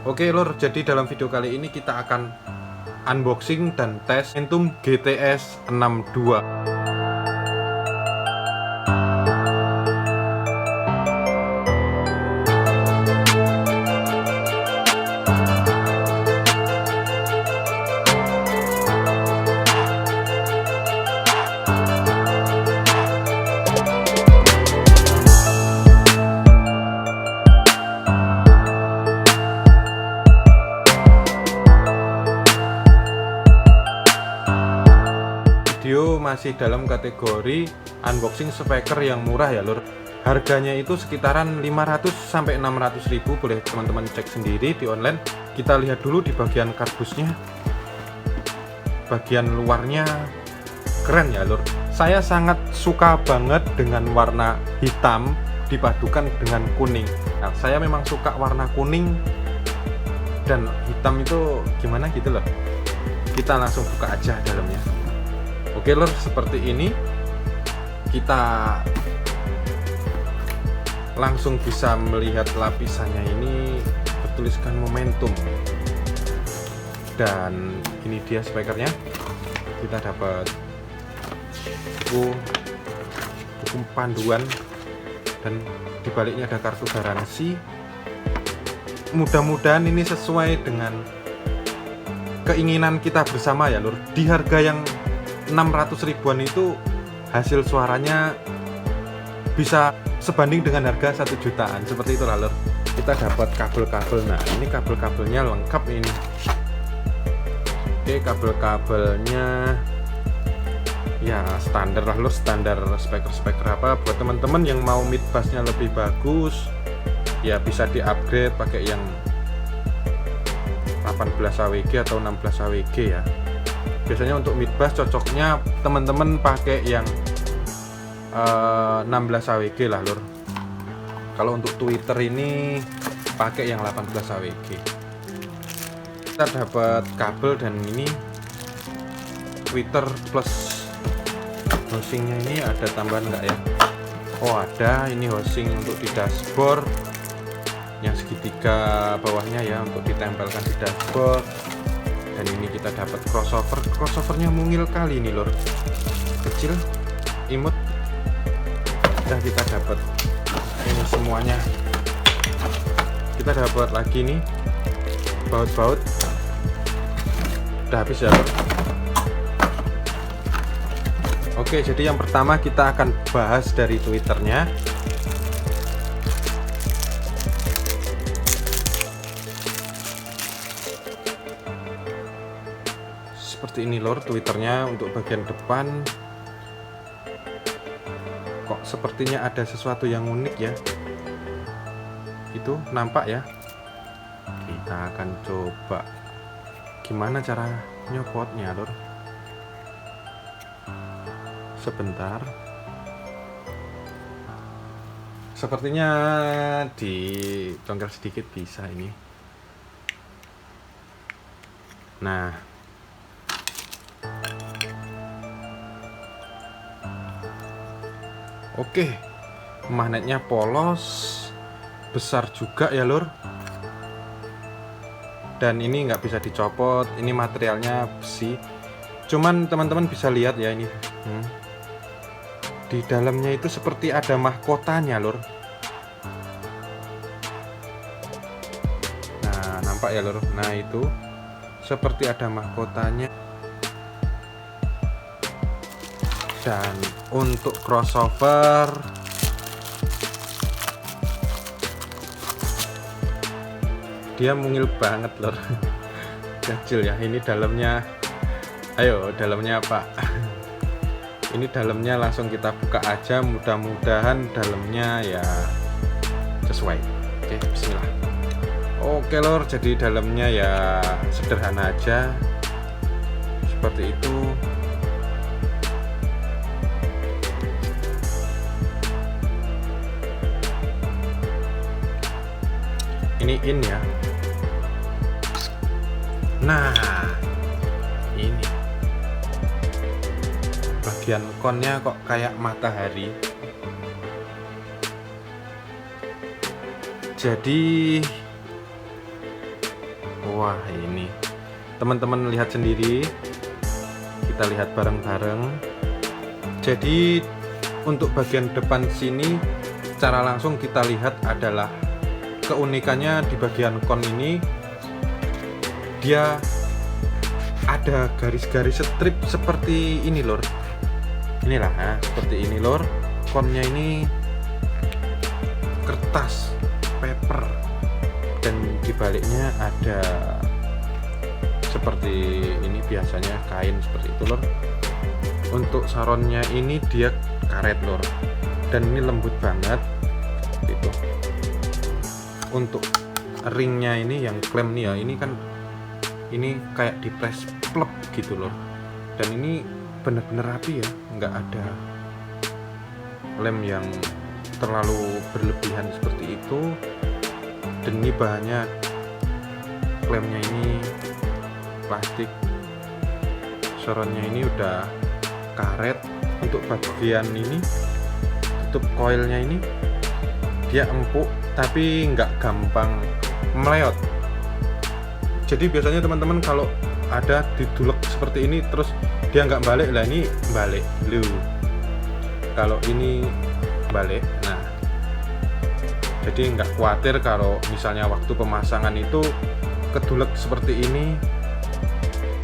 Oke lor, jadi dalam video kali ini kita akan unboxing dan tes Momentum GTS 62. Video masih dalam kategori unboxing speaker yang murah ya lur. Harganya itu sekitaran 500 sampai 600 ribu, boleh teman-teman cek sendiri di online. Kita lihat dulu di bagian kardusnya. Bagian luarnya keren ya lur. Saya sangat suka banget dengan warna hitam dipadukan dengan kuning. Nah, saya memang suka warna kuning dan hitam itu gimana gitu loh. Kita langsung buka aja dalamnya. Oke lor, seperti ini kita langsung bisa melihat lapisannya, ini bertuliskan Momentum, dan ini dia speakernya. Kita dapat buku panduan dan dibaliknya ada kartu garansi. Mudah-mudahan ini sesuai dengan keinginan kita bersama ya lur. Di harga yang 600 ribuan itu hasil suaranya bisa sebanding dengan harga 1 jutaan, seperti itu lur. Kita dapat kabel-kabel. Nah, ini kabel-kabelnya lengkap ini. Oke, kabel-kabelnya ya standar lah lur, standar speaker apa. Buat teman-teman yang mau mid bassnya lebih bagus ya bisa di-upgrade pakai yang 18 AWG atau 16 AWG ya. Biasanya untuk mid bass cocoknya teman-teman pakai yang 16 AWG lah lur. Kalau untuk tweeter ini pakai yang 18 AWG. Kita dapat kabel dan ini tweeter plus housingnya. Ini ada tambahan enggak ya? Oh ada, ini housing untuk di dashboard yang segitiga bawahnya ya, untuk ditempelkan di dashboard. Dan ini kita dapat crossovernya mungil kali ini lor, kecil, imut. Udah kita dapat ini semuanya. Kita dapat lagi nih baut-baut. Udah habis ya lor. Oke, jadi yang pertama kita akan bahas dari Twitternya. Seperti ini lor Twitternya. Untuk bagian depan kok sepertinya ada sesuatu yang unik ya, itu nampak ya. Kita akan coba gimana cara nyopotnya lor. Sebentar, sepertinya dicongkel sedikit bisa ini. Nah, oke, magnetnya polos, besar juga ya lur. Dan ini nggak bisa dicopot, ini materialnya besi. Cuman teman-teman bisa lihat ya ini, di dalamnya itu seperti ada mahkotanya lur. Nah, nampak ya lur. Nah, itu seperti ada mahkotanya. Dan untuk crossover dia mungil banget lor. Kecil ya. Ini dalamnya, ayo dalamnya apa? Ini dalamnya langsung kita buka aja, mudah-mudahan dalamnya ya sesuai. Oke, bismillah. Oke lor, jadi dalamnya ya sederhana aja seperti itu. Ini in ya. Nah, ini bagian konnya kok kayak matahari. Jadi Wah, ini teman-teman lihat sendiri, kita lihat bareng-bareng. Jadi untuk bagian depan sini secara langsung kita lihat adalah keunikannya di bagian kon ini, dia ada garis-garis strip seperti ini lor. Inilah ya, seperti ini lor. Konnya ini kertas paper dan di baliknya ada seperti ini, biasanya kain seperti itu lor. Untuk saronnya ini dia karet lor, dan ini lembut banget gitu. Untuk ringnya ini yang klem nih ya, ini kan ini kayak di press plug gitu loh, dan ini bener-bener rapi ya, nggak ada lem yang terlalu berlebihan seperti itu. Dan ini bahannya, klemnya ini plastik, saronnya ini udah karet. Untuk bagian ini tutup koilnya ini dia empuk tapi nggak gampang meleot. Jadi biasanya teman-teman kalau ada didulek seperti ini terus dia nggak balik, lah ini balik lu. Kalau ini balik, nah jadi nggak khawatir kalau misalnya waktu pemasangan itu kedulek seperti ini,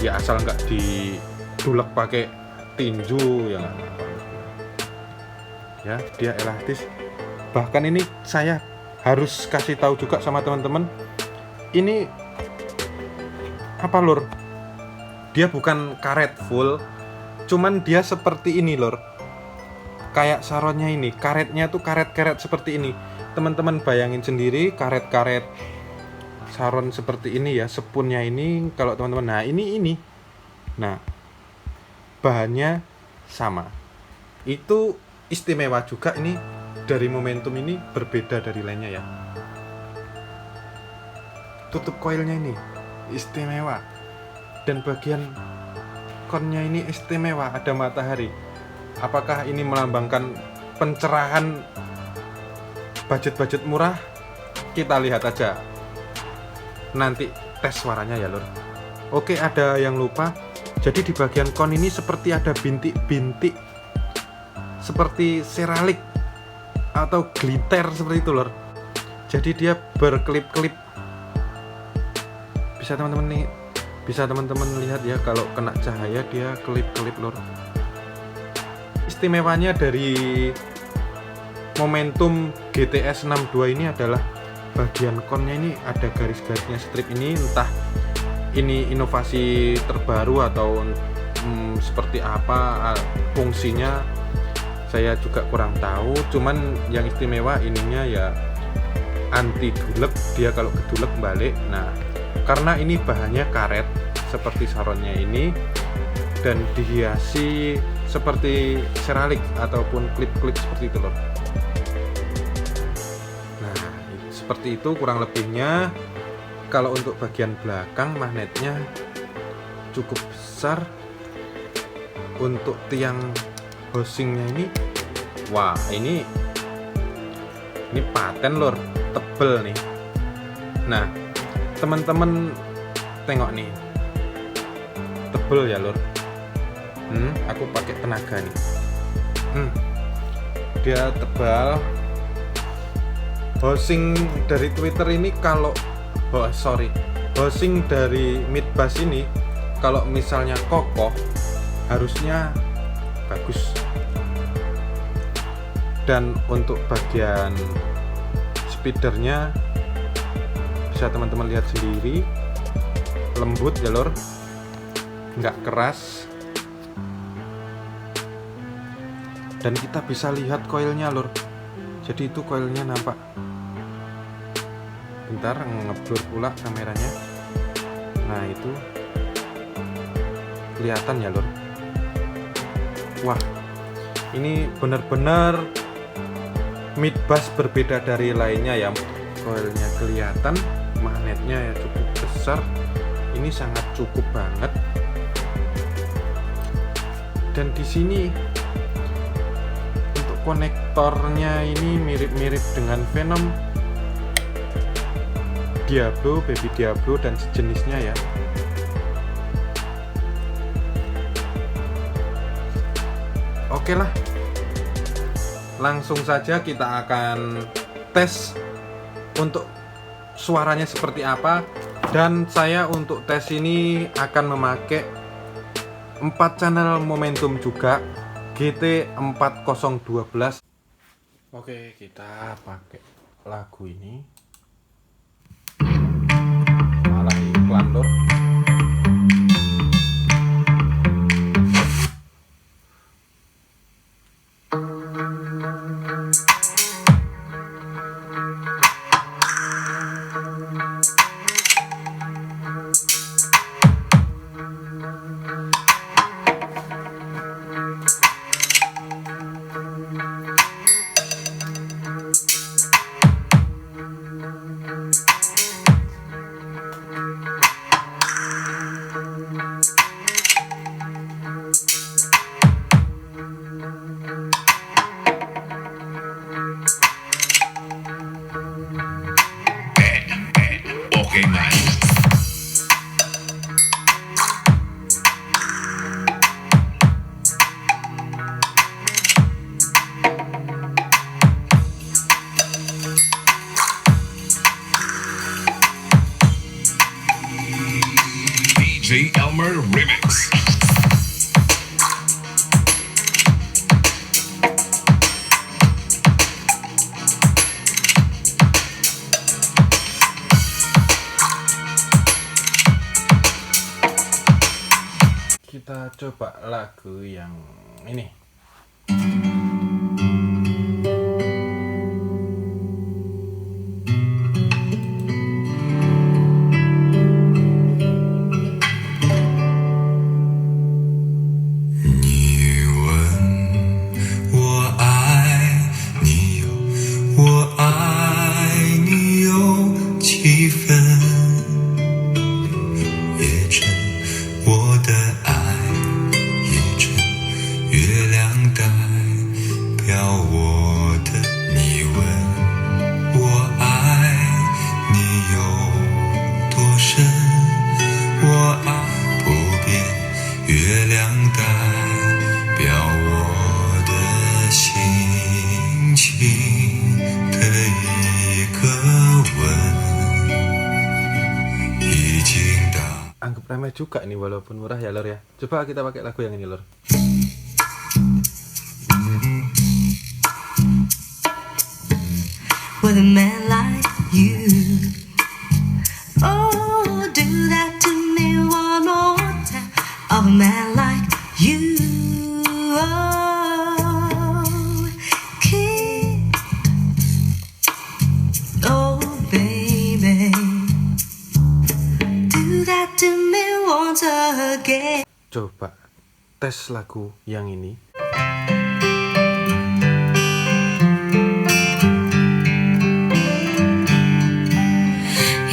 ya asal nggak didulek pakai tinju ya nggak apa-apa. Ya, dia elastis. Bahkan ini saya harus kasih tahu juga sama teman-teman, ini apa lor, dia bukan karet full, cuman dia seperti ini lor, kayak saronnya ini, karetnya tuh karet-karet seperti ini. Teman-teman bayangin sendiri karet-karet saron seperti ini ya, sepunnya ini kalau teman-teman, nah ini nah bahannya sama. Itu istimewa juga ini, dari momentum ini berbeda dari lainnya ya. Tutup koilnya ini istimewa, dan bagian konnya ini istimewa, ada matahari. Apakah ini melambangkan pencerahan budget murah? Kita lihat aja nanti tes suaranya ya lor. Oke, ada yang lupa, jadi di bagian kon ini seperti ada bintik-bintik seperti seralik atau glitter seperti itu lor. Jadi dia berkelip-kelip, bisa teman-teman lihat ya, kalau kena cahaya dia kelip-kelip lor. Istimewanya dari momentum GTS 62 ini adalah bagian konnya ini ada garis-garisnya strip ini, entah ini inovasi terbaru atau seperti apa fungsinya saya juga kurang tahu. Cuman yang istimewa ininya ya anti dulek, dia kalau kedulek balik. Nah, karena ini bahannya karet seperti saronnya ini dan dihiasi seperti seralik ataupun klip-klip seperti itu loh. Nah, seperti itu kurang lebihnya. Kalau untuk bagian belakang magnetnya cukup besar. Untuk tiang housingnya ini, wah ini paten lor, tebel nih. Nah teman-teman tengok nih, tebel ya lor. Aku pakai tenaga nih. Dia tebal. Housing dari Twitter ini housing dari Midbass ini kalau misalnya kokoh harusnya bagus. Dan untuk bagian speedernya bisa teman-teman lihat sendiri, lembut ya lor, nggak keras. Dan kita bisa lihat koilnya lor, jadi itu koilnya nampak. Bentar, ngeblur pula kameranya. Nah itu kelihatan ya lor. Wah, ini benar-benar Midbass berbeda dari lainnya ya. Koilnya kelihatan, magnetnya ya cukup besar. Ini sangat cukup banget. Dan di sini untuk konektornya ini mirip-mirip dengan Venom. Diablo, Baby Diablo dan sejenisnya ya. Oke lah, langsung saja kita akan tes untuk suaranya seperti apa. Dan saya untuk tes ini akan memakai 4 channel momentum juga, GT4012. Oke, kita pakai lagu ini. Malah iklan lor. Okay, nice. DJ Elmer Remix. Kita coba lagu yang ini. Anggap remeh juga ini walaupun murah ya lor ya. Coba kita pakai lagu yang ini lor. With a man like you, oh, do that to me one more time. Of a man like you, oh, keep, oh baby, do that to me once again. Coba tes lagu yang ini.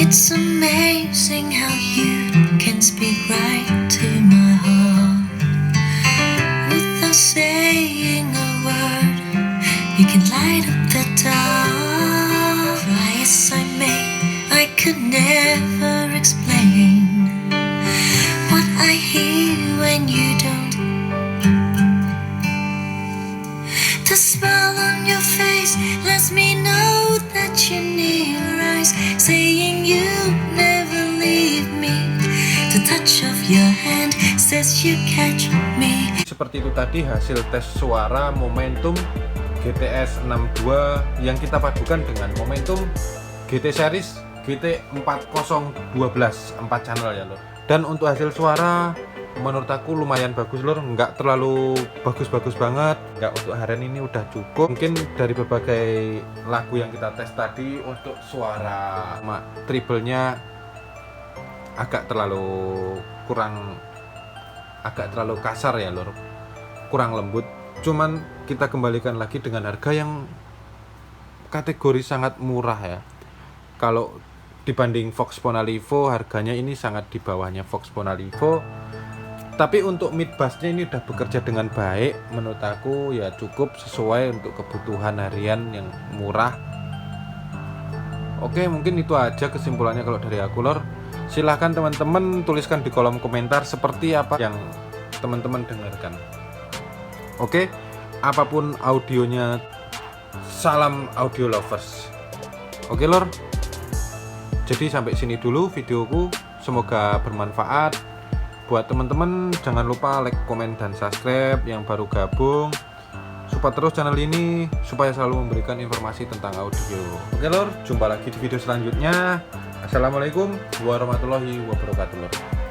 It's amazing how you can speak right to my heart without saying a word. You can light up the dark. Try as I may, I could never explain what I hear when you don't. The smile on your face lets me know that you're near. Eyes saying you never leave me. The touch of your hand says you catch me. Seperti itu tadi hasil tes suara momentum GTS 62 yang kita padukan dengan momentum GT series GT4012 4 channel ya lor. Dan untuk hasil suara menurut aku lumayan bagus lor, nggak terlalu bagus-bagus banget, nggak untuk harian ini udah cukup. Mungkin dari berbagai lagu yang kita tes tadi untuk suara treble-nya agak terlalu kasar ya lor, kurang lembut. Cuman kita kembalikan lagi dengan harga yang kategori sangat murah ya. Kalau dibanding Vox Ponalivo harganya ini sangat di bawahnya Vox Ponalivo. Tapi untuk mid bassnya ini udah bekerja dengan baik. Menurut aku ya cukup sesuai untuk kebutuhan harian yang murah. Oke, mungkin itu aja kesimpulannya kalau dari aku, Lor. Silahkan teman-teman tuliskan di kolom komentar seperti apa yang teman-teman dengarkan. Oke, apapun audionya, salam audio lovers. Oke, Lor. Jadi sampai sini dulu videoku. Semoga bermanfaat. Buat teman-teman jangan lupa like, komen, dan subscribe yang baru gabung. Support terus channel ini supaya selalu memberikan informasi tentang audio. Oke, Lor, jumpa lagi di video selanjutnya. Assalamualaikum warahmatullahi wabarakatuh, Lor.